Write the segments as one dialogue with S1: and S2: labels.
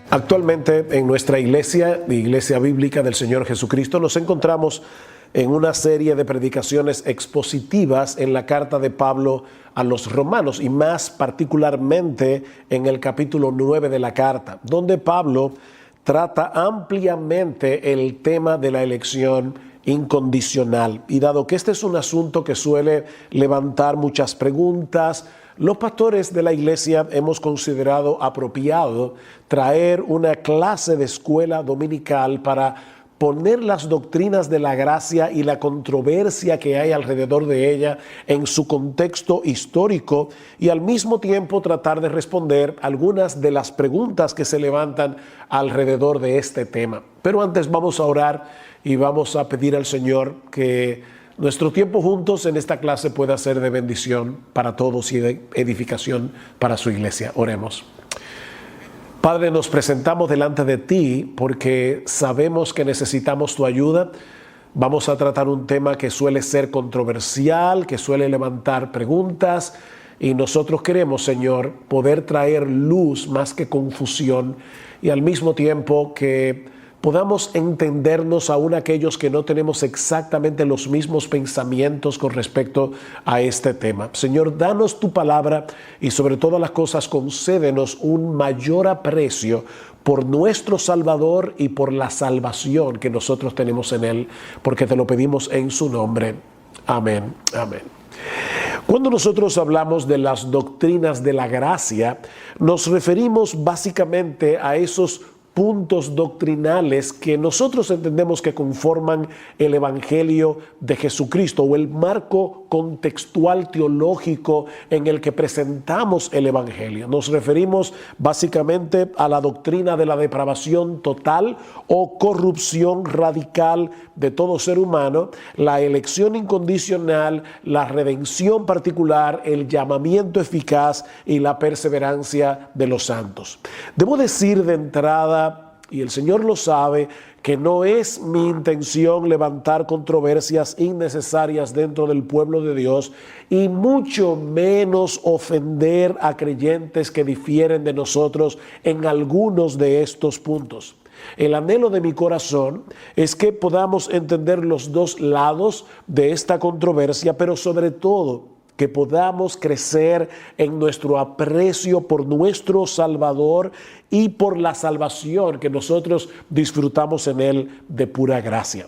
S1: Actualmente en nuestra iglesia, Iglesia Bíblica del Señor Jesucristo, nos encontramos en una serie de predicaciones expositivas en la carta de Pablo a los romanos y más particularmente en el capítulo 9 de la carta, donde Pablo trata ampliamente el tema de la elección incondicional. Y dado que este es un asunto que suele levantar muchas preguntas, los pastores de la iglesia hemos considerado apropiado traer una clase de escuela dominical para poner las doctrinas de la gracia y la controversia que hay alrededor de ella en su contexto histórico y al mismo tiempo tratar de responder algunas de las preguntas que se levantan alrededor de este tema. Pero antes vamos a orar y vamos a pedir al Señor que nuestro tiempo juntos en esta clase pueda ser de bendición para todos y de edificación para su iglesia. Oremos. Padre, nos presentamos delante de ti porque sabemos que necesitamos tu ayuda. Vamos a tratar un tema que suele ser controversial, que suele levantar preguntas, y nosotros queremos, Señor, poder traer luz más que confusión y al mismo tiempo que podamos entendernos aún aquellos que no tenemos exactamente los mismos pensamientos con respecto a este tema. Señor, danos tu palabra y sobre todas las cosas concédenos un mayor aprecio por nuestro Salvador y por la salvación que nosotros tenemos en Él, porque te lo pedimos en su nombre. Amén. Amén. Cuando nosotros hablamos de las doctrinas de la gracia, nos referimos básicamente a esos puntos doctrinales que nosotros entendemos que conforman el Evangelio de Jesucristo o el marco contextual teológico en el que presentamos el Evangelio. Nos referimos básicamente a la doctrina de la depravación total o corrupción radical de todo ser humano, la elección incondicional, la redención particular, el llamamiento eficaz y la perseverancia de los santos. Debo decir de entrada, y el Señor lo sabe, que no es mi intención levantar controversias innecesarias dentro del pueblo de Dios y mucho menos ofender a creyentes que difieren de nosotros en algunos de estos puntos. El anhelo de mi corazón es que podamos entender los dos lados de esta controversia, pero sobre todo que podamos crecer en nuestro aprecio por nuestro Salvador y por la salvación que nosotros disfrutamos en Él de pura gracia.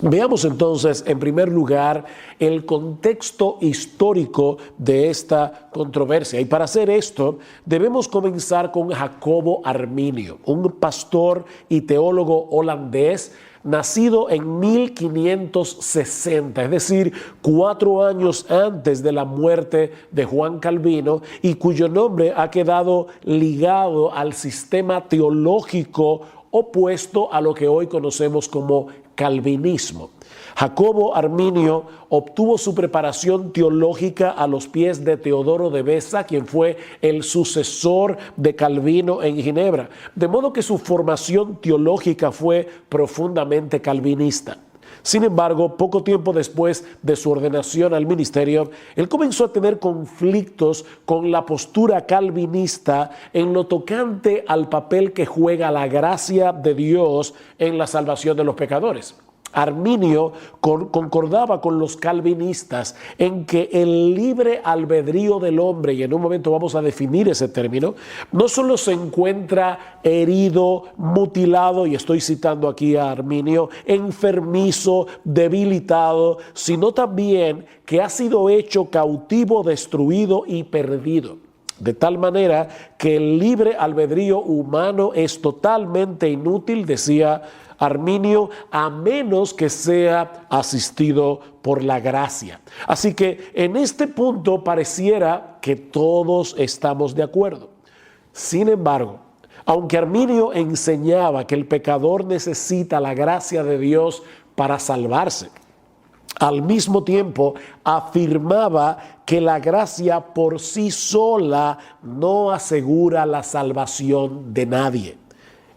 S1: Veamos entonces, en primer lugar, el contexto histórico de esta controversia. Y para hacer esto, debemos comenzar con Jacobo Arminio, un pastor y teólogo holandés, nacido en 1560, es decir, 4 años antes de la muerte de Juan Calvino, y cuyo nombre ha quedado ligado al sistema teológico opuesto a lo que hoy conocemos como calvinismo. Jacobo Arminio obtuvo su preparación teológica a los pies de Teodoro de Beza, quien fue el sucesor de Calvino en Ginebra, de modo que su formación teológica fue profundamente calvinista. Sin embargo, poco tiempo después de su ordenación al ministerio, él comenzó a tener conflictos con la postura calvinista en lo tocante al papel que juega la gracia de Dios en la salvación de los pecadores. Arminio concordaba con los calvinistas en que el libre albedrío del hombre, y en un momento vamos a definir ese término, no solo se encuentra herido, mutilado, y estoy citando aquí a Arminio, enfermizo, debilitado, sino también que ha sido hecho cautivo, destruido y perdido. De tal manera que el libre albedrío humano es totalmente inútil, decía Arminio, a menos que sea asistido por la gracia. Así que en este punto pareciera que todos estamos de acuerdo. Sin embargo, aunque Arminio enseñaba que el pecador necesita la gracia de Dios para salvarse, al mismo tiempo afirmaba que la gracia por sí sola no asegura la salvación de nadie.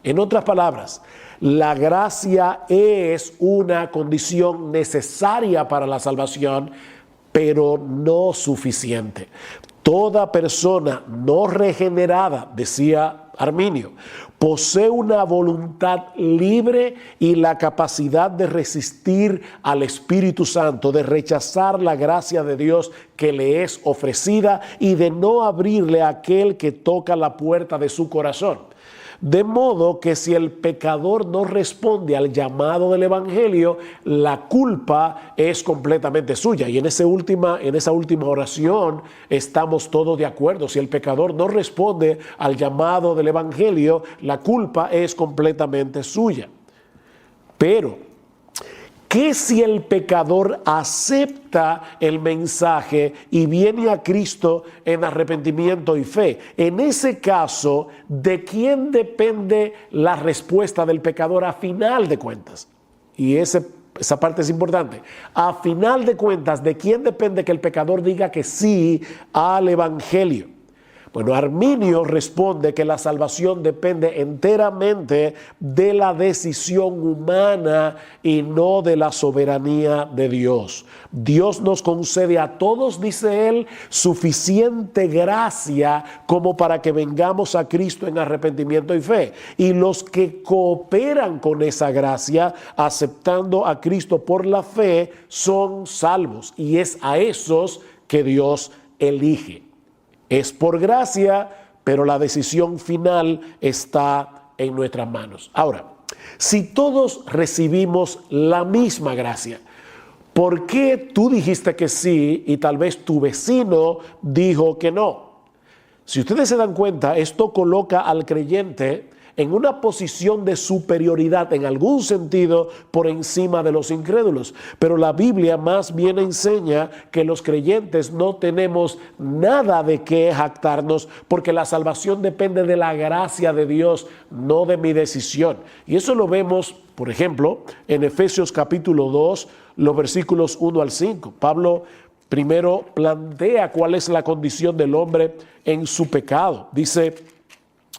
S1: En otras palabras, la gracia es una condición necesaria para la salvación, pero no suficiente. Toda persona no regenerada, decía Arminio, posee una voluntad libre y la capacidad de resistir al Espíritu Santo, de rechazar la gracia de Dios que le es ofrecida y de no abrirle a aquel que toca la puerta de su corazón. De modo que si el pecador no responde al llamado del Evangelio, la culpa es completamente suya. Y en esa última oración estamos todos de acuerdo. Si el pecador no responde al llamado del Evangelio, la culpa es completamente suya. Pero ¿qué si el pecador acepta el mensaje y viene a Cristo en arrepentimiento y fe? En ese caso, ¿de quién depende la respuesta del pecador a final de cuentas? Y esa parte es importante. A final de cuentas, ¿de quién depende que el pecador diga que sí al Evangelio? Bueno, Arminio responde que la salvación depende enteramente de la decisión humana y no de la soberanía de Dios. Dios nos concede a todos, dice él, suficiente gracia como para que vengamos a Cristo en arrepentimiento y fe. Y los que cooperan con esa gracia, aceptando a Cristo por la fe, son salvos. Y es a esos que Dios elige. Es por gracia, pero la decisión final está en nuestras manos. Ahora, si todos recibimos la misma gracia, ¿por qué tú dijiste que sí y tal vez tu vecino dijo que no? Si ustedes se dan cuenta, esto coloca al creyente en una posición de superioridad en algún sentido por encima de los incrédulos. Pero la Biblia más bien enseña que los creyentes no tenemos nada de qué jactarnos porque la salvación depende de la gracia de Dios, no de mi decisión. Y eso lo vemos, por ejemplo, en Efesios capítulo 2, los versículos 1 al 5. Pablo primero plantea cuál es la condición del hombre en su pecado. Dice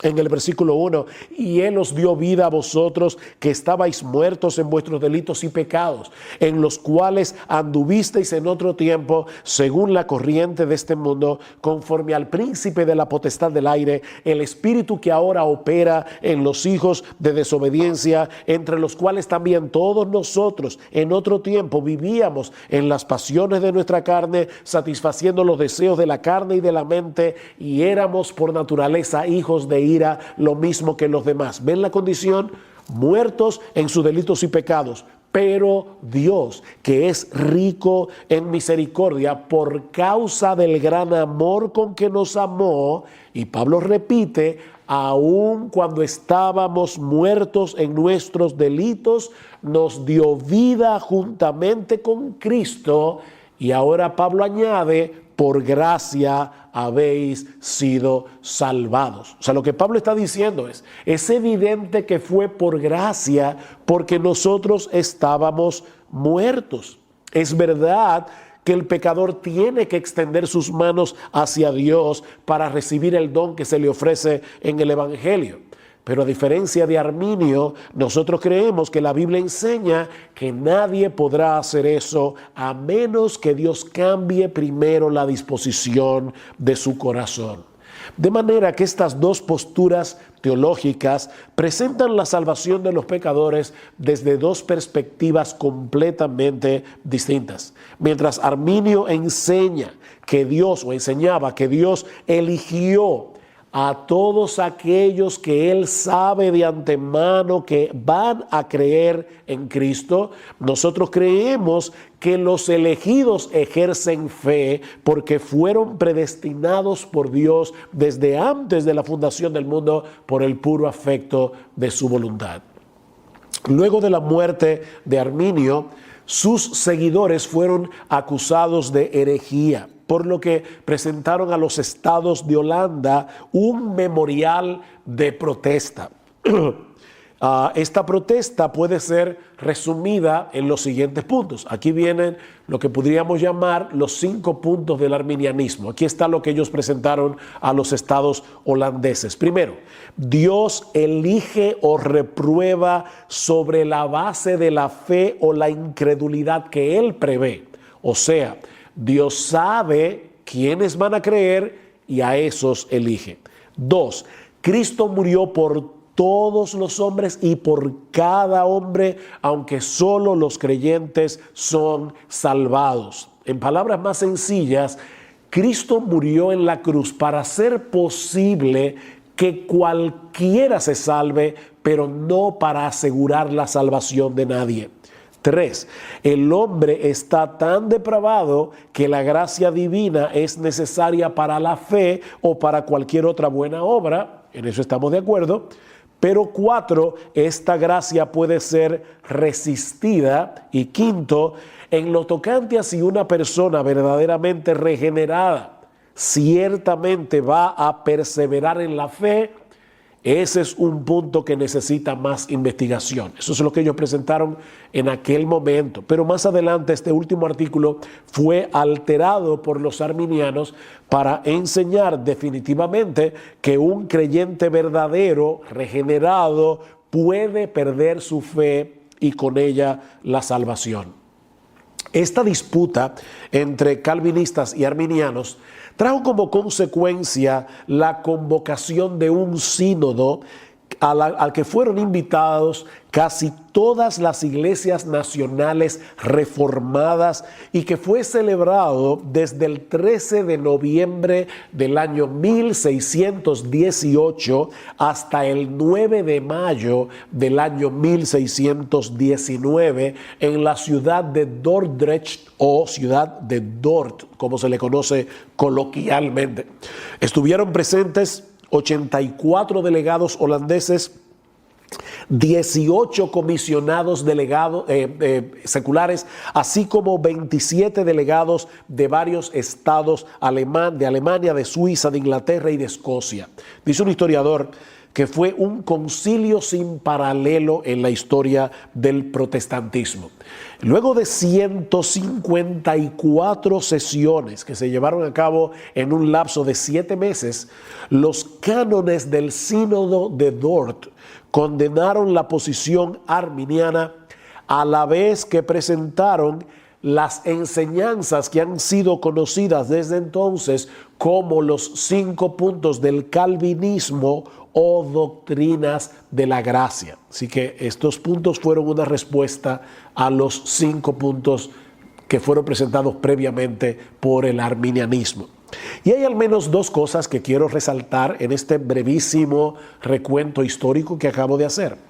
S1: en el versículo 1, y Él os dio vida a vosotros que estabais muertos en vuestros delitos y pecados, en los cuales anduvisteis en otro tiempo, según la corriente de este mundo, conforme al príncipe de la potestad del aire, el espíritu que ahora opera en los hijos de desobediencia, entre los cuales también todos nosotros en otro tiempo vivíamos en las pasiones de nuestra carne, satisfaciendo los deseos de la carne y de la mente, y éramos por naturaleza hijos de ira, lo mismo que los demás. ¿Ven la condición? Muertos en sus delitos y pecados. Pero Dios, que es rico en misericordia por causa del gran amor con que nos amó, y Pablo repite, aun cuando estábamos muertos en nuestros delitos, nos dio vida juntamente con Cristo. Y ahora Pablo añade, por gracia habéis sido salvados. O sea, lo que Pablo está diciendo es evidente que fue por gracia porque nosotros estábamos muertos. Es verdad que el pecador tiene que extender sus manos hacia Dios para recibir el don que se le ofrece en el Evangelio. Pero a diferencia de Arminio, nosotros creemos que la Biblia enseña que nadie podrá hacer eso a menos que Dios cambie primero la disposición de su corazón. De manera que estas dos posturas teológicas presentan la salvación de los pecadores desde dos perspectivas completamente distintas. Mientras Arminio enseñaba que Dios eligió a todos aquellos que Él sabe de antemano que van a creer en Cristo, nosotros creemos que los elegidos ejercen fe porque fueron predestinados por Dios desde antes de la fundación del mundo por el puro afecto de su voluntad. Luego de la muerte de Arminio, sus seguidores fueron acusados de herejía, por lo que presentaron a los estados de Holanda un memorial de protesta. Esta protesta puede ser resumida en los siguientes puntos. Aquí vienen lo que podríamos llamar los 5 puntos del arminianismo. Aquí está lo que ellos presentaron a los estados holandeses. Primero, Dios elige o reprueba sobre la base de la fe o la incredulidad que Él prevé. O sea, Dios sabe quiénes van a creer y a esos elige. 2, Cristo murió por todos los hombres y por cada hombre, aunque solo los creyentes son salvados. En palabras más sencillas, Cristo murió en la cruz para hacer posible que cualquiera se salve, pero no para asegurar la salvación de nadie. 3. El hombre está tan depravado que la gracia divina es necesaria para la fe o para cualquier otra buena obra. En eso estamos de acuerdo. Pero 4, esta gracia puede ser resistida. Y 5, en lo tocante a si una persona verdaderamente regenerada ciertamente va a perseverar en la fe, ese es un punto que necesita más investigación. Eso es lo que ellos presentaron en aquel momento. Pero más adelante este último artículo fue alterado por los arminianos para enseñar definitivamente que un creyente verdadero, regenerado, puede perder su fe y con ella la salvación. Esta disputa entre calvinistas y arminianos trajo como consecuencia la convocación de un sínodo al que fueron invitados casi todas las iglesias nacionales reformadas y que fue celebrado desde el 13 de noviembre del año 1618 hasta el 9 de mayo del año 1619 en la ciudad de Dordrecht o ciudad de Dort, como se le conoce coloquialmente. Estuvieron presentes 84 delegados holandeses, 18 comisionados delegados seculares, así como 27 delegados de varios estados de Alemania, de Suiza, de Inglaterra y de Escocia. Dice un historiador que fue un concilio sin paralelo en la historia del protestantismo. Luego de 154 sesiones que se llevaron a cabo en un lapso de 7 meses, los cánones del Sínodo de Dort condenaron la posición arminiana a la vez que presentaron las enseñanzas que han sido conocidas desde entonces como los 5 puntos del calvinismo o doctrinas de la gracia. Así que estos puntos fueron una respuesta a los 5 puntos que fueron presentados previamente por el arminianismo. Y hay al menos 2 cosas que quiero resaltar en este brevísimo recuento histórico que acabo de hacer.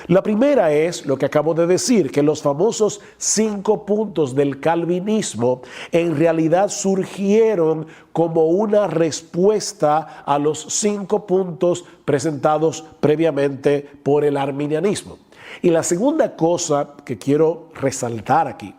S1: La primera es lo que acabo de decir, que los famosos 5 puntos del calvinismo en realidad surgieron como una respuesta a los 5 puntos presentados previamente por el arminianismo. Y la segunda cosa que quiero resaltar aquí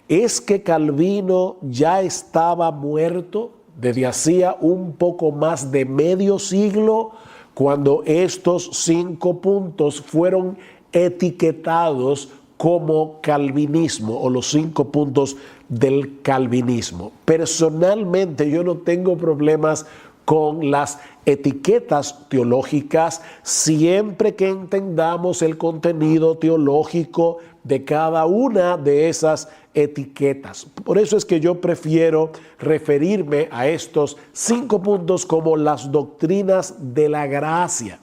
S1: es que Calvino ya estaba muerto desde hacía un poco más de medio siglo cuando estos 5 puntos fueron etiquetados como calvinismo o los 5 puntos del calvinismo. Personalmente yo no tengo problemas con las etiquetas teológicas siempre que entendamos el contenido teológico de cada una de esas etiquetas. Por eso es que yo prefiero referirme a estos 5 puntos como las doctrinas de la gracia.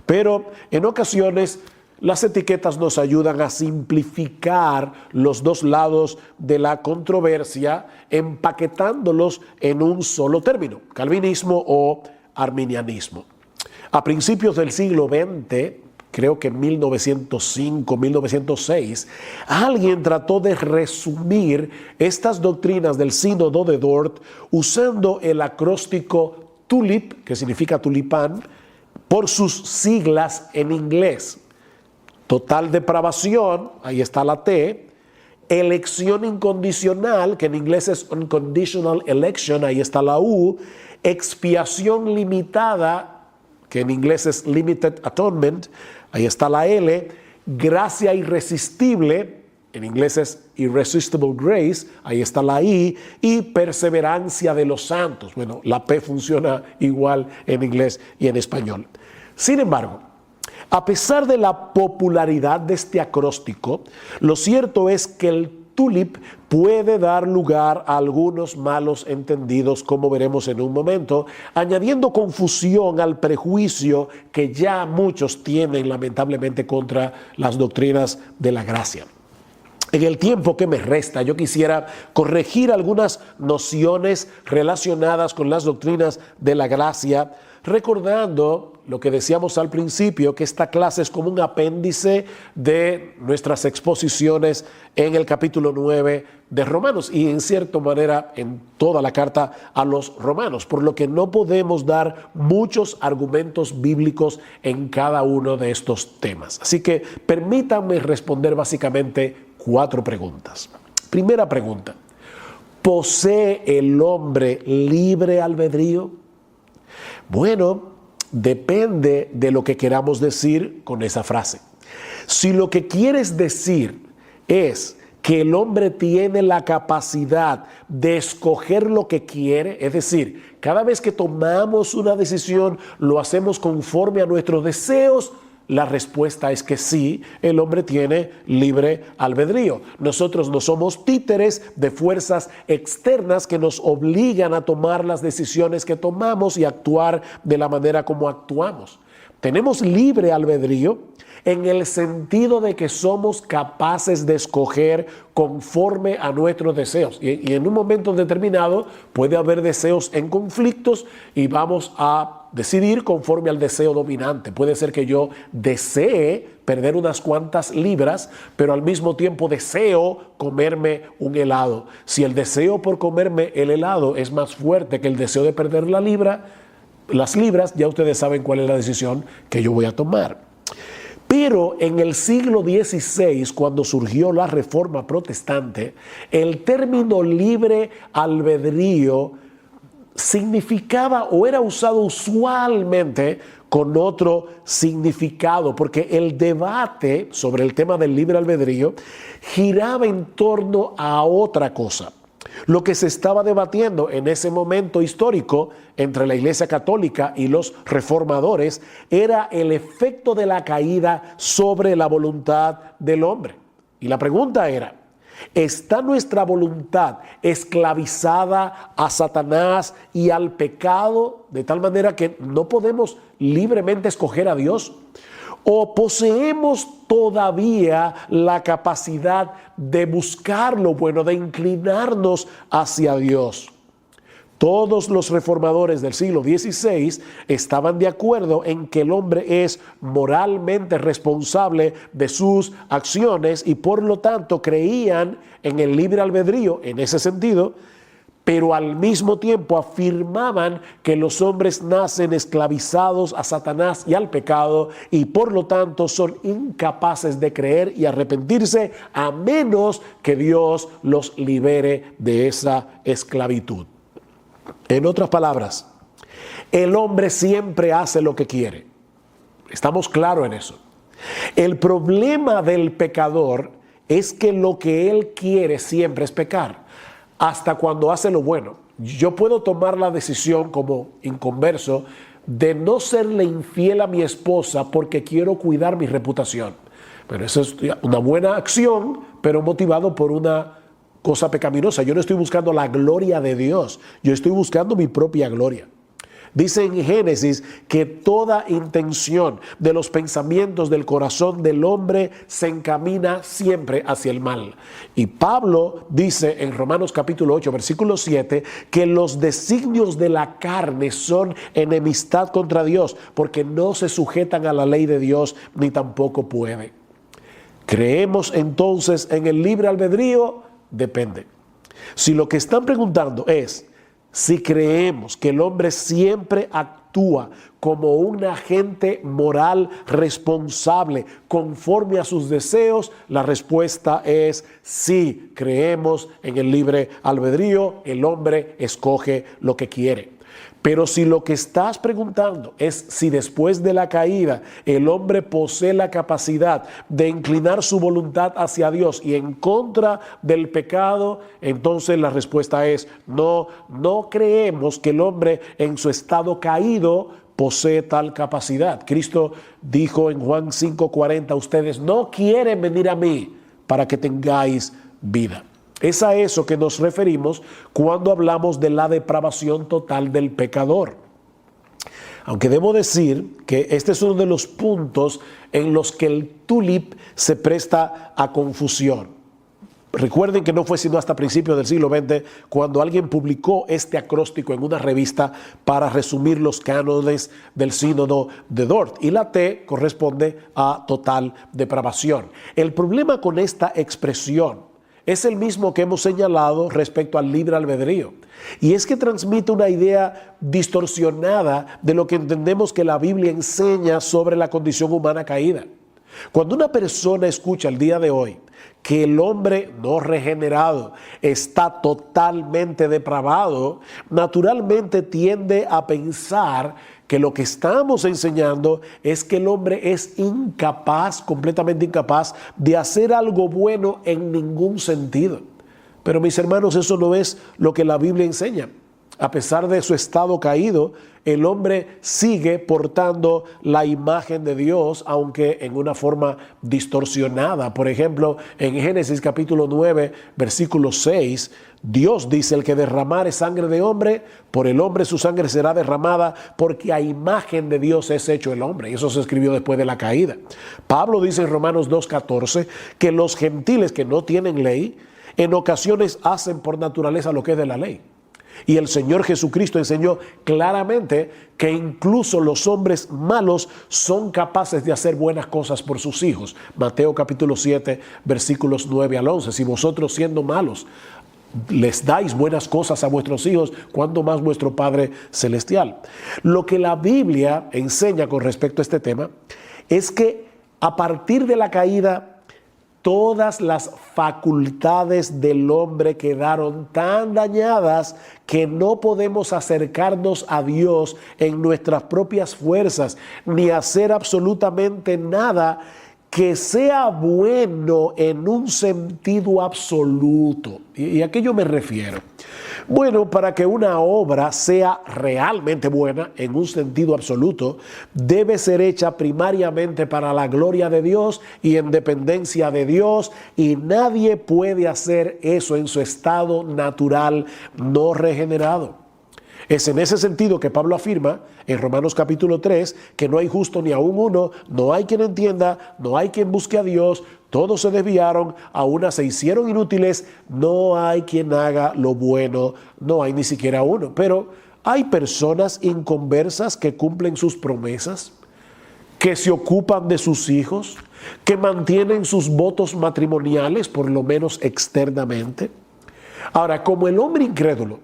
S1: Pero en ocasiones las etiquetas nos ayudan a simplificar los 2 lados de la controversia, empaquetándolos en un solo término, calvinismo o arminianismo. A principios del siglo XX, creo que en 1905, 1906, alguien trató de resumir estas doctrinas del Sínodo de Dort usando el acróstico TULIP, que significa tulipán, por sus siglas en inglés. Total depravación, ahí está la T. Elección incondicional, que en inglés es unconditional election, ahí está la U. Expiación limitada, que en inglés es limited atonement, ahí está la L. Gracia irresistible, en inglés es irresistible grace, ahí está la I. Y perseverancia de los santos. Bueno, la P funciona igual en inglés y en español. Sin embargo, a pesar de la popularidad de este acróstico, lo cierto es que el TULIP puede dar lugar a algunos malos entendidos, como veremos en un momento, añadiendo confusión al prejuicio que ya muchos tienen lamentablemente contra las doctrinas de la gracia. En el tiempo que me resta, yo quisiera corregir algunas nociones relacionadas con las doctrinas de la gracia, recordando lo que decíamos al principio, que esta clase es como un apéndice de nuestras exposiciones en el capítulo 9 de Romanos y en cierta manera en toda la carta a los Romanos, por lo que no podemos dar muchos argumentos bíblicos en cada uno de estos temas. Así que permítanme responder básicamente 4 preguntas. Primera pregunta: ¿posee el hombre libre albedrío? Bueno, depende de lo que queramos decir con esa frase. Si lo que quieres decir es que el hombre tiene la capacidad de escoger lo que quiere, es decir, cada vez que tomamos una decisión lo hacemos conforme a nuestros deseos, la respuesta es que sí, el hombre tiene libre albedrío. Nosotros no somos títeres de fuerzas externas que nos obligan a tomar las decisiones que tomamos y actuar de la manera como actuamos. Tenemos libre albedrío en el sentido de que somos capaces de escoger conforme a nuestros deseos. Y en un momento determinado puede haber deseos en conflictos y vamos a decidir conforme al deseo dominante. Puede ser que yo desee perder unas cuantas libras, pero al mismo tiempo deseo comerme un helado. Si el deseo por comerme el helado es más fuerte que el deseo de perder las libras, ya ustedes saben cuál es la decisión que yo voy a tomar. Pero en el siglo XVI, cuando surgió la Reforma Protestante, el término libre albedrío significaba o era usado usualmente con otro significado, porque el debate sobre el tema del libre albedrío giraba en torno a otra cosa. Lo que se estaba debatiendo en ese momento histórico entre la Iglesia Católica y los reformadores era el efecto de la caída sobre la voluntad del hombre. Y la pregunta era: ¿está nuestra voluntad esclavizada a Satanás y al pecado de tal manera que no podemos libremente escoger a Dios? ¿O poseemos todavía la capacidad de buscar lo bueno, de inclinarnos hacia Dios? Todos los reformadores del siglo XVI estaban de acuerdo en que el hombre es moralmente responsable de sus acciones y por lo tanto creían en el libre albedrío en ese sentido, pero al mismo tiempo afirmaban que los hombres nacen esclavizados a Satanás y al pecado y por lo tanto son incapaces de creer y arrepentirse a menos que Dios los libere de esa esclavitud. En otras palabras, el hombre siempre hace lo que quiere. Estamos claros en eso. El problema del pecador es que lo que él quiere siempre es pecar, hasta cuando hace lo bueno. Yo puedo tomar la decisión como inconverso de no serle infiel a mi esposa porque quiero cuidar mi reputación. Pero eso es una buena acción, pero motivado por una cosa pecaminosa. Yo no estoy buscando la gloria de Dios, yo estoy buscando mi propia gloria. Dice en Génesis que toda intención de los pensamientos del corazón del hombre se encamina siempre hacia el mal. Y Pablo dice en Romanos capítulo 8, versículo 7, que los designios de la carne son enemistad contra Dios, porque no se sujetan a la ley de Dios, ni tampoco pueden. ¿Creemos entonces en el libre albedrío? Depende. Si lo que están preguntando es si creemos que el hombre siempre actúa como un agente moral responsable conforme a sus deseos, la respuesta es sí, creemos en el libre albedrío, el hombre escoge lo que quiere. Pero si lo que estás preguntando es si después de la caída el hombre posee la capacidad de inclinar su voluntad hacia Dios y en contra del pecado, entonces la respuesta es no, no creemos que el hombre en su estado caído posee tal capacidad. Cristo dijo en Juan 5:40, ustedes no quieren venir a mí para que tengáis vida. Es a eso que nos referimos cuando hablamos de la depravación total del pecador. Aunque debo decir que este es uno de los puntos en los que el tulip se presta a confusión. Recuerden que no fue sino hasta principios del siglo XX cuando alguien publicó este acróstico en una revista para resumir los cánones del sínodo de Dort, y la T corresponde a total depravación. El problema con esta expresión es el mismo que hemos señalado respecto al libre albedrío, y es que transmite una idea distorsionada de lo que entendemos que la Biblia enseña sobre la condición humana caída. Cuando una persona escucha el día de hoy que el hombre no regenerado está totalmente depravado, naturalmente tiende a pensar que lo que estamos enseñando es que el hombre es incapaz, completamente incapaz, de hacer algo bueno en ningún sentido. Pero mis hermanos, eso no es lo que la Biblia enseña. A pesar de su estado caído, el hombre sigue portando la imagen de Dios, aunque en una forma distorsionada. Por ejemplo, en Génesis capítulo 9, versículo 6, Dios dice: el que derramare sangre de hombre, por el hombre su sangre será derramada, porque a imagen de Dios es hecho el hombre. Y eso se escribió después de la caída. Pablo dice en Romanos 2:14 que los gentiles que no tienen ley, en ocasiones hacen por naturaleza lo que es de la ley. Y el Señor Jesucristo enseñó claramente que incluso los hombres malos son capaces de hacer buenas cosas por sus hijos. Mateo capítulo 7, versículos 9 al 11. Si vosotros, siendo malos, les dais buenas cosas a vuestros hijos, ¿cuánto más vuestro Padre Celestial? Lo que la Biblia enseña con respecto a este tema es que a partir de la caída, todas las facultades del hombre quedaron tan dañadas que no podemos acercarnos a Dios en nuestras propias fuerzas, ni hacer absolutamente nada que sea bueno en un sentido absoluto. ¿Y a qué yo me refiero? Bueno, para que una obra sea realmente buena en un sentido absoluto, debe ser hecha primariamente para la gloria de Dios y en dependencia de Dios, y nadie puede hacer eso en su estado natural no regenerado. Es en ese sentido que Pablo afirma en Romanos capítulo 3 que no hay justo ni aún uno, no hay quien entienda, no hay quien busque a Dios, todos se desviaron, a una se hicieron inútiles, no hay quien haga lo bueno, no hay ni siquiera uno. Pero hay personas inconversas que cumplen sus promesas, que se ocupan de sus hijos, que mantienen sus votos matrimoniales, por lo menos externamente. Ahora, como el hombre incrédulo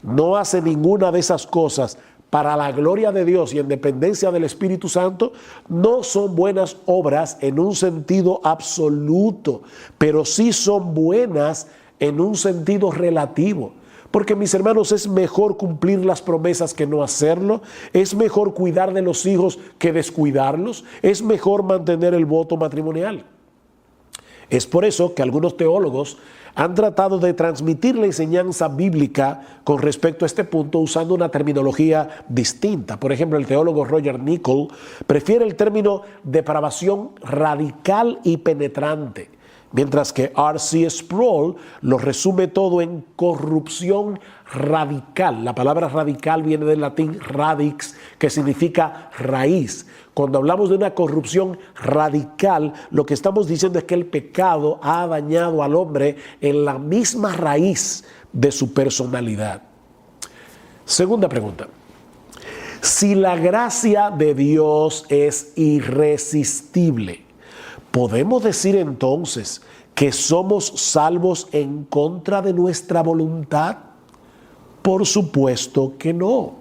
S1: no hace ninguna de esas cosas para la gloria de Dios y en dependencia del Espíritu Santo, no son buenas obras en un sentido absoluto, pero sí son buenas en un sentido relativo. Porque, mis hermanos, es mejor cumplir las promesas que no hacerlo, es mejor cuidar de los hijos que descuidarlos, es mejor mantener el voto matrimonial. Es por eso que algunos teólogos han tratado de transmitir la enseñanza bíblica con respecto a este punto usando una terminología distinta. Por ejemplo, el teólogo Roger Nicol prefiere el término depravación radical y penetrante, mientras que R.C. Sproul lo resume todo en corrupción radical. La palabra radical viene del latín radix, que significa raíz. Cuando hablamos de una corrupción radical, lo que estamos diciendo es que el pecado ha dañado al hombre en la misma raíz de su personalidad. Segunda pregunta. Si la gracia de Dios es irresistible, ¿podemos decir entonces que somos salvos en contra de nuestra voluntad? Por supuesto que no.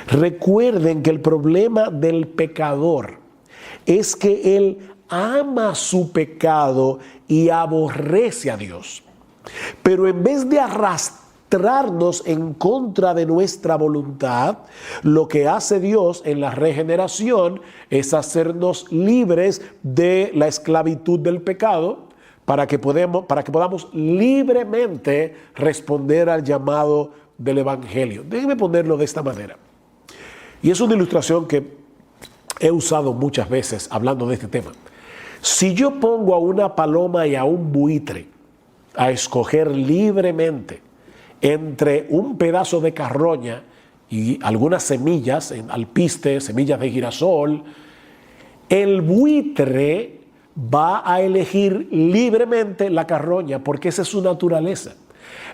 S1: Recuerden que el problema del pecador es que él ama su pecado y aborrece a Dios. Pero en vez de arrastrarnos en contra de nuestra voluntad, lo que hace Dios en la regeneración es hacernos libres de la esclavitud del pecado para que podamos libremente responder al llamado del Evangelio. Déjenme ponerlo de esta manera. Y es una ilustración que he usado muchas veces hablando de este tema. Si yo pongo a una paloma y a un buitre a escoger libremente entre un pedazo de carroña y algunas semillas, alpiste, semillas de girasol, el buitre va a elegir libremente la carroña porque esa es su naturaleza.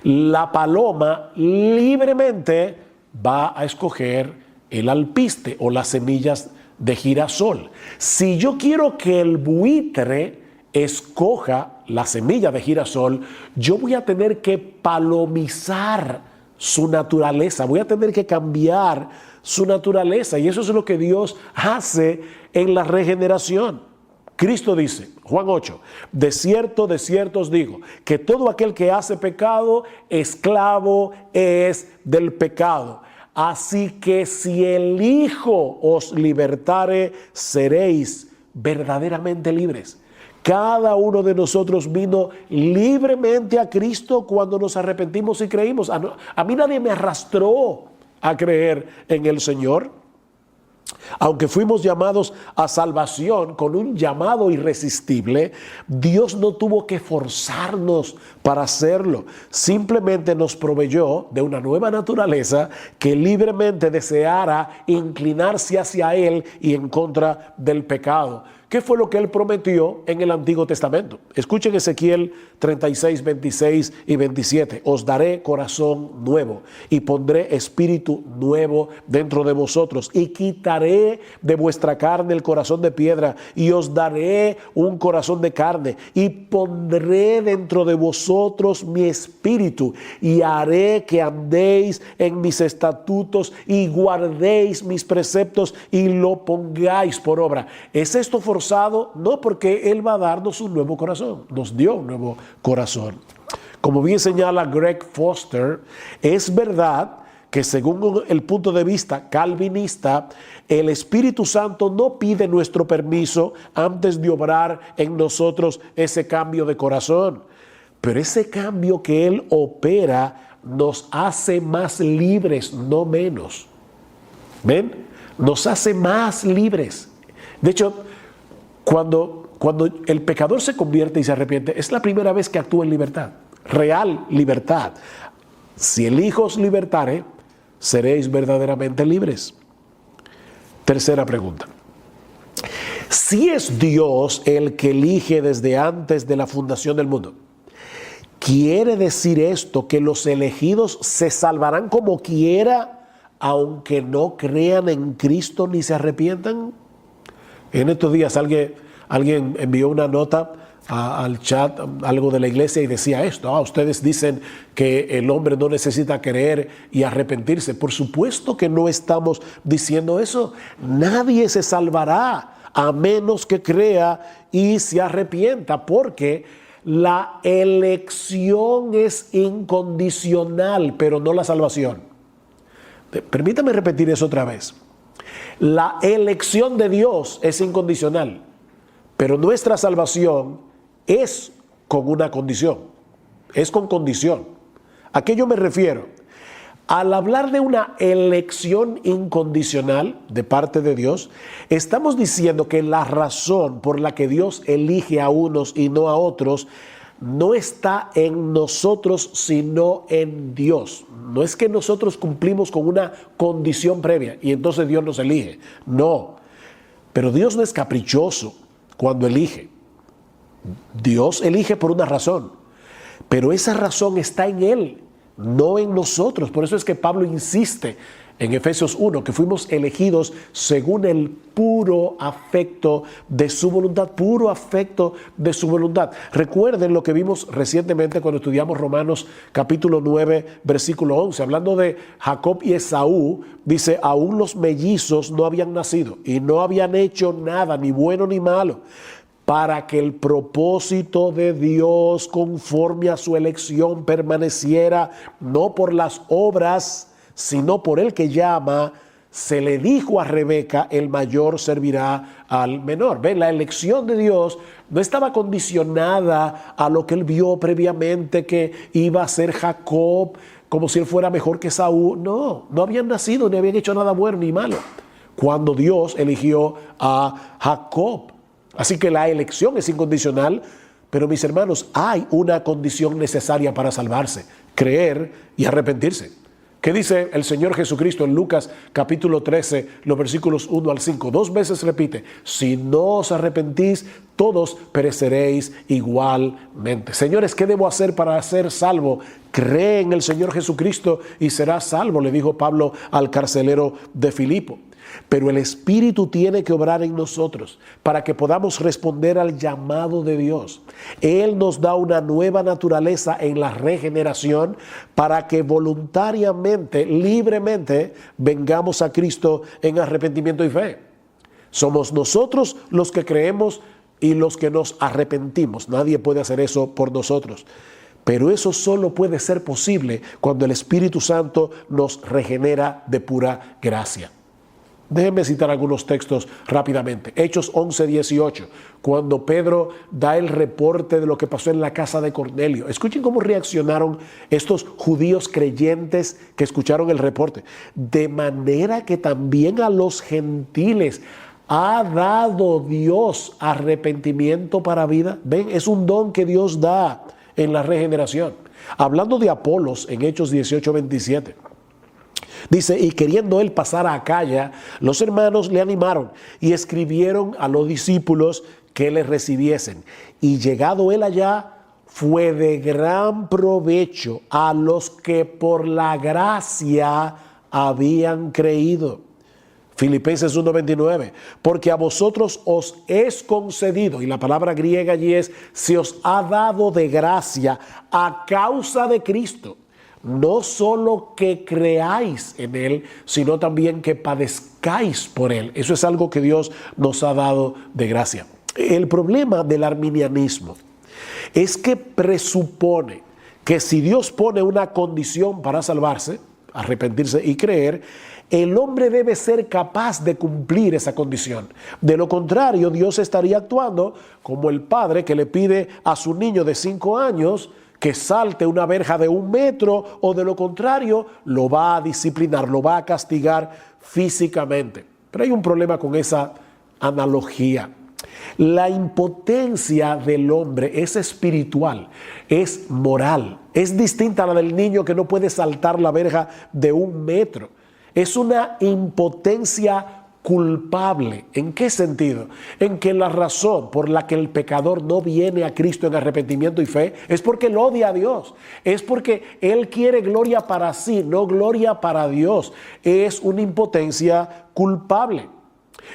S1: La paloma libremente va a escoger el alpiste o las semillas de girasol. Si yo quiero que el buitre escoja la semilla de girasol, yo voy a tener que palomizar su naturaleza, voy a tener que cambiar su naturaleza, y eso es lo que Dios hace en la regeneración. Cristo dice, Juan 8, de cierto os digo, que todo aquel que hace pecado, esclavo es del pecado. Así que si el Hijo os libertare, seréis verdaderamente libres. Cada uno de nosotros vino libremente a Cristo cuando nos arrepentimos y creímos. A mí nadie me arrastró a creer en el Señor. Aunque fuimos llamados a salvación con un llamado irresistible, Dios no tuvo que forzarnos para hacerlo. Simplemente nos proveyó de una nueva naturaleza que libremente deseara inclinarse hacia Él y en contra del pecado. ¿Qué fue lo que Él prometió en el Antiguo Testamento? Escuchen Ezequiel 36, 26 y 27. Os daré corazón nuevo y pondré espíritu nuevo dentro de vosotros y quitaré de vuestra carne el corazón de piedra y os daré un corazón de carne y pondré dentro de vosotros mi espíritu y haré que andéis en mis estatutos y guardéis mis preceptos y lo pongáis por obra. ¿Es esto forzado? No, porque Él va a darnos un nuevo corazón. Nos dio un nuevo corazón. Como bien señala Greg Foster, es verdad que según el punto de vista calvinista, el Espíritu Santo no pide nuestro permiso antes de obrar en nosotros ese cambio de corazón. Pero ese cambio que Él opera nos hace más libres, no menos. ¿Ven? Nos hace más libres. De hecho, cuando el pecador se convierte y se arrepiente, es la primera vez que actúa en libertad, real libertad. Si el Hijo os libertare, seréis verdaderamente libres. Tercera pregunta. Si es Dios el que elige desde antes de la fundación del mundo, ¿quiere decir esto que los elegidos se salvarán como quiera, aunque no crean en Cristo ni se arrepientan? En estos días alguien envió una nota al chat, algo de la iglesia, y decía esto: ustedes dicen que el hombre no necesita creer y arrepentirse. Por supuesto que no estamos diciendo eso. Nadie se salvará a menos que crea y se arrepienta, porque la elección es incondicional, pero no la salvación. Permítame repetir eso otra vez. La elección de Dios es incondicional, pero nuestra salvación es con una condición, es con condición. ¿A qué yo me refiero? Al hablar de una elección incondicional de parte de Dios, estamos diciendo que la razón por la que Dios elige a unos y no a otros no está en nosotros, sino en Dios. No es que nosotros cumplimos con una condición previa y entonces Dios nos elige. No. Pero Dios no es caprichoso cuando elige. Dios elige por una razón, pero esa razón está en Él, no en nosotros. Por eso es que Pablo insiste en Efesios 1, que fuimos elegidos según el puro afecto de su voluntad, puro afecto de su voluntad. Recuerden lo que vimos recientemente cuando estudiamos Romanos capítulo 9, versículo 11, hablando de Jacob y Esaú. Dice: aún los mellizos no habían nacido y no habían hecho nada, ni bueno ni malo, para que el propósito de Dios conforme a su elección permaneciera, no por las obras, sino por el que llama. Se le dijo a Rebeca: el mayor servirá al menor. ¿Ven? La elección de Dios no estaba condicionada a lo que él vio previamente que iba a ser Jacob, como si él fuera mejor que Saúl. No habían nacido, ni habían hecho nada bueno ni malo cuando Dios eligió a Jacob. Así que la elección es incondicional, Pero mis hermanos, hay una condición necesaria para salvarse: creer y arrepentirse. ¿Qué dice el Señor Jesucristo en Lucas capítulo 13, los versículos 1 al 5? 2 veces repite: si no os arrepentís, todos pereceréis igualmente. Señores, ¿qué debo hacer para ser salvo? Cree en el Señor Jesucristo y serás salvo, le dijo Pablo al carcelero de Filipo. Pero el Espíritu tiene que obrar en nosotros para que podamos responder al llamado de Dios. Él nos da una nueva naturaleza en la regeneración para que voluntariamente, libremente, vengamos a Cristo en arrepentimiento y fe. Somos nosotros los que creemos y los que nos arrepentimos. Nadie puede hacer eso por nosotros. Pero eso solo puede ser posible cuando el Espíritu Santo nos regenera de pura gracia. Déjenme citar algunos textos rápidamente. Hechos 11:18, cuando Pedro da el reporte de lo que pasó en la casa de Cornelio. Escuchen cómo reaccionaron estos judíos creyentes que escucharon el reporte. De manera que también a los gentiles ha dado Dios arrepentimiento para vida. Ven, es un don que Dios da en la regeneración. Hablando de Apolos en Hechos 18:27. Dice: y queriendo él pasar a Acaya, los hermanos le animaron y escribieron a los discípulos que le recibiesen. Y llegado él allá, fue de gran provecho a los que por la gracia habían creído. Filipenses 1:29, porque a vosotros os es concedido, y la palabra griega allí es: se os ha dado de gracia a causa de Cristo. No solo que creáis en Él, sino también que padezcáis por Él. Eso es algo que Dios nos ha dado de gracia. El problema del arminianismo es que presupone que si Dios pone una condición para salvarse, arrepentirse y creer, el hombre debe ser capaz de cumplir esa condición. De lo contrario, Dios estaría actuando como el padre que le pide a su niño de 5 años que salte una verja de 1 metro, o de lo contrario lo va a disciplinar, lo va a castigar físicamente. Pero hay un problema con esa analogía. La impotencia del hombre es espiritual, es moral, es distinta a la del niño que no puede saltar la verja de 1 metro. Es una impotencia culpable. ¿En qué sentido? En que la razón por la que el pecador no viene a Cristo en arrepentimiento y fe es porque él odia a Dios. Es porque él quiere gloria para sí, no gloria para Dios. Es una impotencia culpable.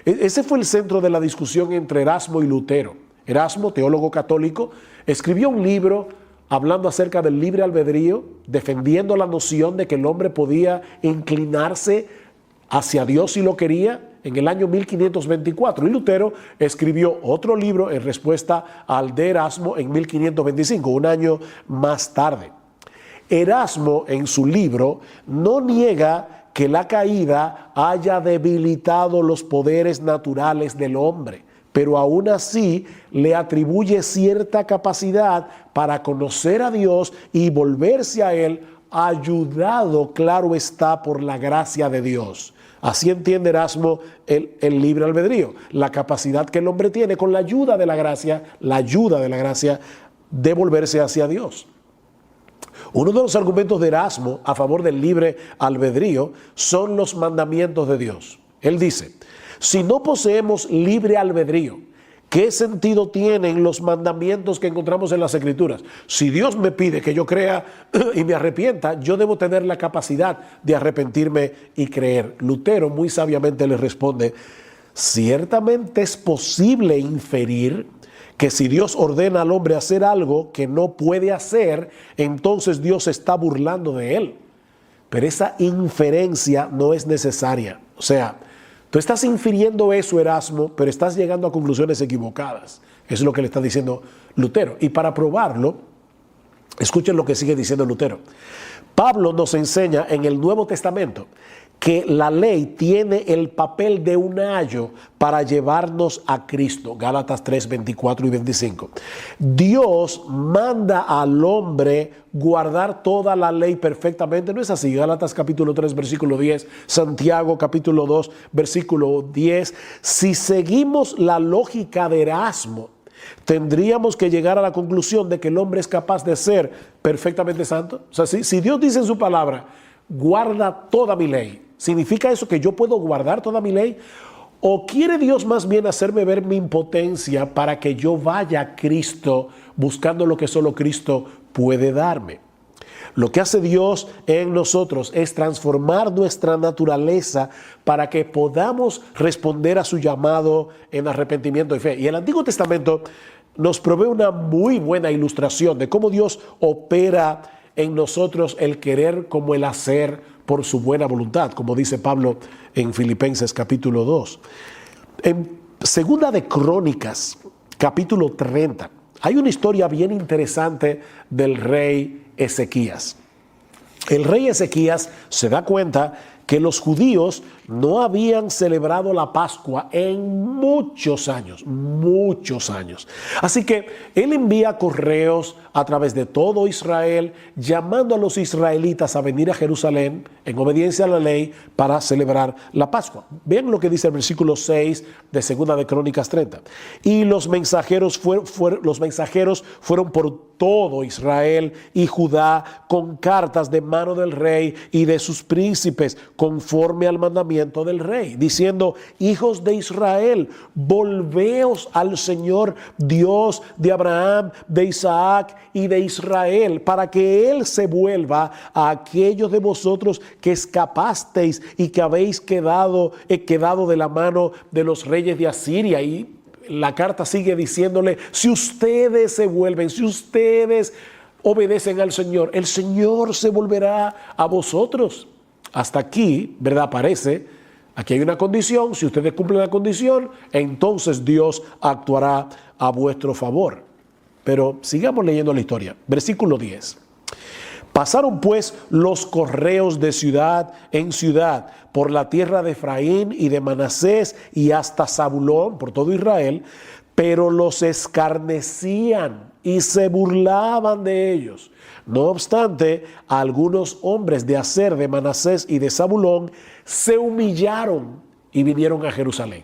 S1: Ese fue el centro de la discusión entre Erasmo y Lutero. Erasmo, teólogo católico, escribió un libro hablando acerca del libre albedrío, defendiendo la noción de que el hombre podía inclinarse hacia Dios si lo quería, en el año 1524. Y Lutero escribió otro libro en respuesta al de Erasmo en 1525, un año más tarde. Erasmo, en su libro, no niega que la caída haya debilitado los poderes naturales del hombre, pero aún así le atribuye cierta capacidad para conocer a Dios y volverse a Él, ayudado, claro está, por la gracia de Dios. Así entiende Erasmo el libre albedrío, la capacidad que el hombre tiene con la ayuda de la gracia de volverse hacia Dios. Uno de los argumentos de Erasmo a favor del libre albedrío son los mandamientos de Dios. Él dice: si no poseemos libre albedrío, ¿qué sentido tienen los mandamientos que encontramos en las Escrituras? Si Dios me pide que yo crea y me arrepienta, yo debo tener la capacidad de arrepentirme y creer. Lutero muy sabiamente le responde: ciertamente es posible inferir que si Dios ordena al hombre hacer algo que no puede hacer, entonces Dios se está burlando de él. Pero esa inferencia no es necesaria. O sea, tú estás infiriendo eso, Erasmo, pero estás llegando a conclusiones equivocadas. Eso es lo que le está diciendo Lutero. Y para probarlo, escuchen lo que sigue diciendo Lutero. Pablo nos enseña en el Nuevo Testamento que la ley tiene el papel de un ayo para llevarnos a Cristo. Gálatas 3, 24 y 25. Dios manda al hombre guardar toda la ley perfectamente. ¿No es así? Gálatas capítulo 3, versículo 10. Santiago capítulo 2, versículo 10. Si seguimos la lógica de Erasmo, tendríamos que llegar a la conclusión de que el hombre es capaz de ser perfectamente santo. O sea, si Dios dice en su palabra, guarda toda mi ley, ¿significa eso que yo puedo guardar toda mi ley? ¿O quiere Dios más bien hacerme ver mi impotencia para que yo vaya a Cristo buscando lo que solo Cristo puede darme? Lo que hace Dios en nosotros es transformar nuestra naturaleza para que podamos responder a su llamado en arrepentimiento y fe. Y el Antiguo Testamento nos provee una muy buena ilustración de cómo Dios opera en nosotros el querer como el hacer por su buena voluntad, como dice Pablo en Filipenses capítulo 2. En Segunda de Crónicas, capítulo 30, hay una historia bien interesante del rey Ezequías. El rey Ezequías se da cuenta que los judíos no habían celebrado la Pascua en muchos años. Así que él envía correos a través de todo Israel, llamando a los israelitas a venir a Jerusalén en obediencia a la ley para celebrar la Pascua. Vean lo que dice el versículo 6 de Segunda de Crónicas 30. Y los mensajeros fueron por todo Israel y Judá con cartas de mano del rey y de sus príncipes, conforme al mandamiento del rey, diciendo: hijos de Israel, volveos al Señor Dios de Abraham, de Isaac y de Israel, para que Él se vuelva a aquellos de vosotros que escapasteis y que habéis quedado de la mano de los reyes de Asiria. Y la carta sigue diciéndole: si ustedes se vuelven, si ustedes obedecen al Señor, el Señor se volverá a vosotros. Hasta aquí, ¿verdad? Aparece, aquí hay una condición: si ustedes cumplen la condición, entonces Dios actuará a vuestro favor. Pero sigamos leyendo la historia. Versículo 10. Pasaron pues los correos de ciudad en ciudad por la tierra de Efraín y de Manasés y hasta Zabulón, por todo Israel, pero los escarnecían y se burlaban de ellos. No obstante, algunos hombres de Aser, de Manasés y de Zabulón se humillaron y vinieron a Jerusalén.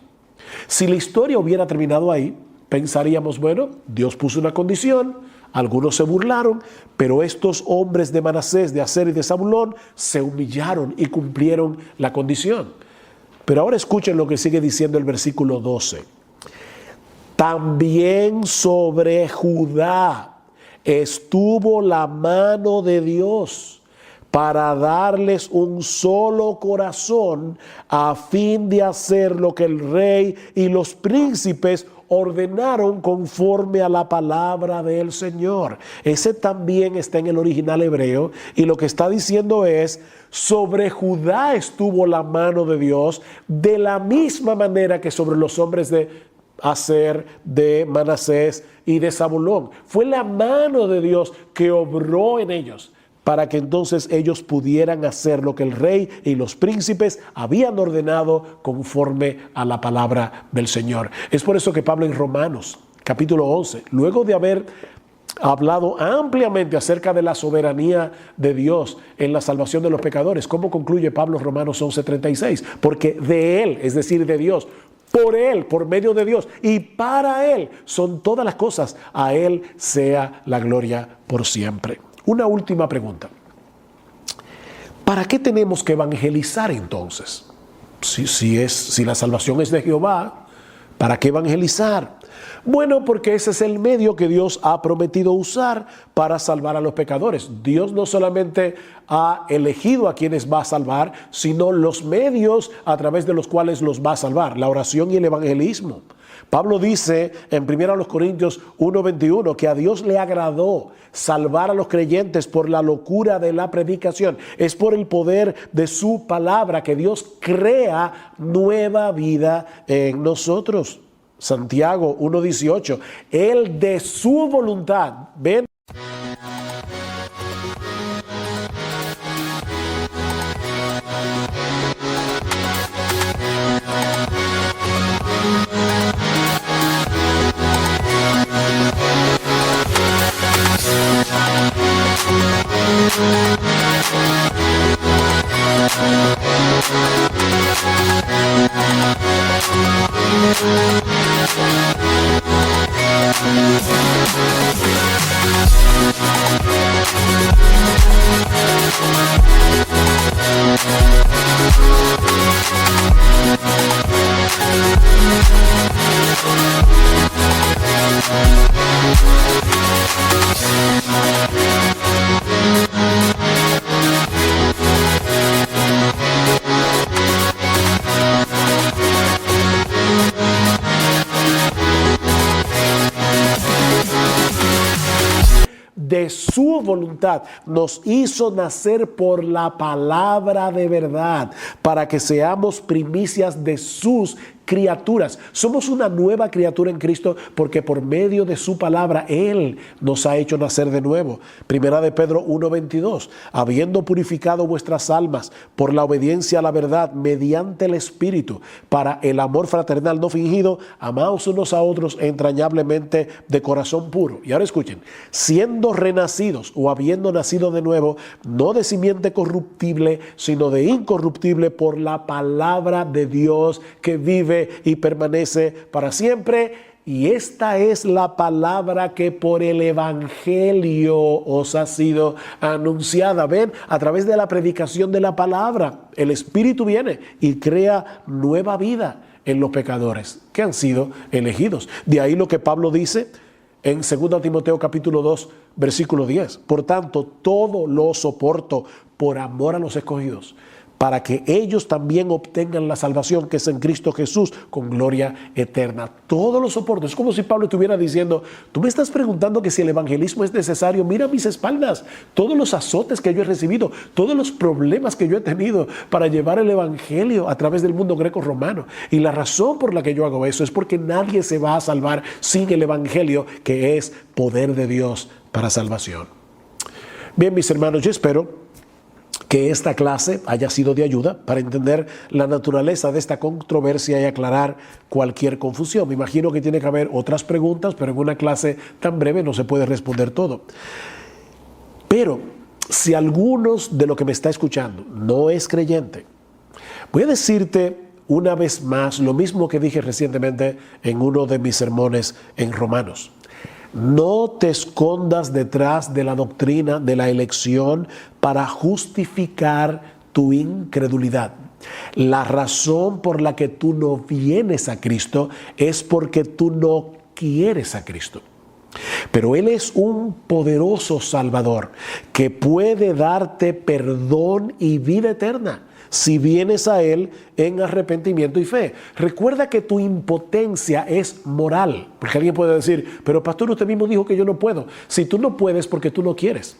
S1: Si la historia hubiera terminado ahí, pensaríamos, bueno, Dios puso una condición, algunos se burlaron, pero estos hombres de Manasés, de Aser y de Zabulón se humillaron y cumplieron la condición. Pero ahora escuchen lo que sigue diciendo el versículo 12. También sobre Judá estuvo la mano de Dios para darles un solo corazón a fin de hacer lo que el rey y los príncipes ordenaron conforme a la palabra del Señor. Ese también está en el original hebreo, y lo que está diciendo es: sobre Judá estuvo la mano de Dios, de la misma manera que sobre los hombres de Aser, de Manasés y de Zabulón. Fue la mano de Dios que obró en ellos, para que entonces ellos pudieran hacer lo que el rey y los príncipes habían ordenado conforme a la palabra del Señor. Es por eso que Pablo en Romanos, capítulo 11, luego de haber hablado ampliamente acerca de la soberanía de Dios en la salvación de los pecadores, ¿cómo concluye Pablo Romanos 11:36? Porque de Él, es decir, de Dios, por Él, por medio de Dios y para Él son todas las cosas. A Él sea la gloria por siempre. Una última pregunta. ¿Para qué tenemos que evangelizar entonces? Si la salvación es de Jehová, ¿para qué evangelizar? Bueno, porque ese es el medio que Dios ha prometido usar para salvar a los pecadores. Dios no solamente ha elegido a quienes va a salvar, sino los medios a través de los cuales los va a salvar: la oración y el evangelismo. Pablo dice en 1 Corintios 1:21 que a Dios le agradó salvar a los creyentes por la locura de la predicación. Es por el poder de su palabra que Dios crea nueva vida en nosotros. Santiago 1:18, Él de su voluntad, ven. De su voluntad nos hizo nacer por la palabra de verdad, para que seamos primicias de sus criaturas. Somos una nueva criatura en Cristo porque por medio de su palabra Él nos ha hecho nacer de nuevo. Primera de Pedro 1:22, habiendo purificado vuestras almas por la obediencia a la verdad mediante el Espíritu, para el amor fraternal no fingido, amaos unos a otros entrañablemente de corazón puro. Y ahora escuchen, siendo renacidos o habiendo nacido de nuevo, no de simiente corruptible, sino de incorruptible por la palabra de Dios que vive y permanece para siempre. Y esta es la palabra que por el Evangelio os ha sido anunciada. Ven, a través de la predicación de la palabra, el Espíritu viene y crea nueva vida en los pecadores que han sido elegidos. De ahí lo que Pablo dice en 2 Timoteo capítulo 2, versículo 10. Por tanto, todo lo soporto por amor a los escogidos, para que ellos también obtengan la salvación que es en Cristo Jesús con gloria eterna. Todos los soportes. Es como si Pablo estuviera diciendo, tú me estás preguntando que si el evangelismo es necesario, mira mis espaldas, todos los azotes que yo he recibido, todos los problemas que yo he tenido para llevar el evangelio a través del mundo greco-romano. Y la razón por la que yo hago eso es porque nadie se va a salvar sin el evangelio, que es poder de Dios para salvación. Bien, mis hermanos, yo espero que esta clase haya sido de ayuda para entender la naturaleza de esta controversia y aclarar cualquier confusión. Me imagino que tiene que haber otras preguntas, pero en una clase tan breve no se puede responder todo. Pero si algunos de lo que me está escuchando no es creyente, voy a decirte una vez más lo mismo que dije recientemente en uno de mis sermones en Romanos. No te escondas detrás de la doctrina de la elección para justificar tu incredulidad. La razón por la que tú no vienes a Cristo es porque tú no quieres a Cristo. Pero Él es un poderoso Salvador que puede darte perdón y vida eterna si vienes a Él en arrepentimiento y fe. Recuerda que tu impotencia es moral, porque alguien puede decir, pero pastor, usted mismo dijo que yo no puedo. Si tú no puedes porque tú no quieres,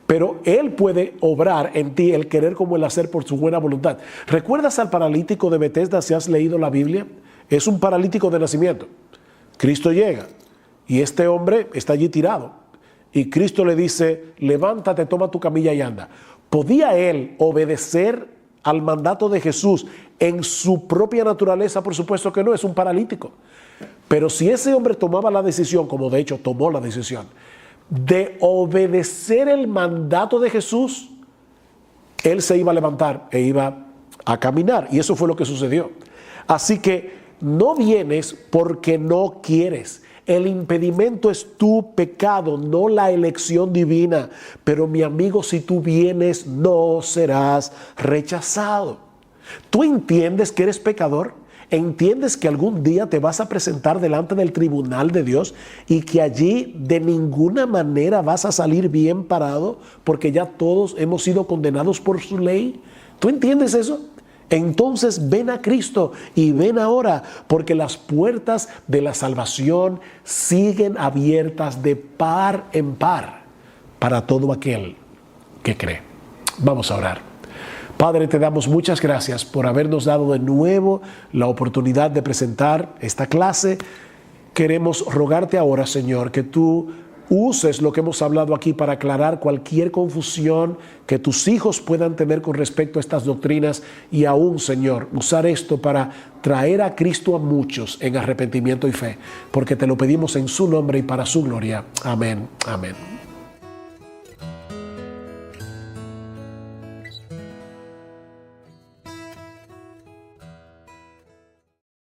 S1: pero Él puede obrar en ti el querer como el hacer por su buena voluntad. ¿Recuerdas al paralítico de Betesda si has leído la Biblia? Es un paralítico de nacimiento. Cristo llega y este hombre está allí tirado y Cristo le dice, levántate, toma tu camilla y anda. ¿Podía él obedecer al mandato de Jesús en su propia naturaleza? Por supuesto que no, es un paralítico. Pero si ese hombre tomaba la decisión, como de hecho tomó la decisión, de obedecer el mandato de Jesús, él se iba a levantar e iba a caminar. Y eso fue lo que sucedió. Así que no vienes porque no quieres. El impedimento es tu pecado, no la elección divina. Pero mi amigo, si tú vienes, no serás rechazado. ¿Tú entiendes que eres pecador? ¿Entiendes que algún día te vas a presentar delante del tribunal de Dios y que allí de ninguna manera vas a salir bien parado porque ya todos hemos sido condenados por su ley? ¿Tú entiendes eso? Entonces ven a Cristo y ven ahora, porque las puertas de la salvación siguen abiertas de par en par para todo aquel que cree. Vamos a orar. Padre, te damos muchas gracias por habernos dado de nuevo la oportunidad de presentar esta clase. Queremos rogarte ahora, Señor, que tú uses lo que hemos hablado aquí para aclarar cualquier confusión que tus hijos puedan tener con respecto a estas doctrinas y aún, Señor, usar esto para traer a Cristo a muchos en arrepentimiento y fe, porque te lo pedimos en su nombre y para su gloria. Amén. Amén.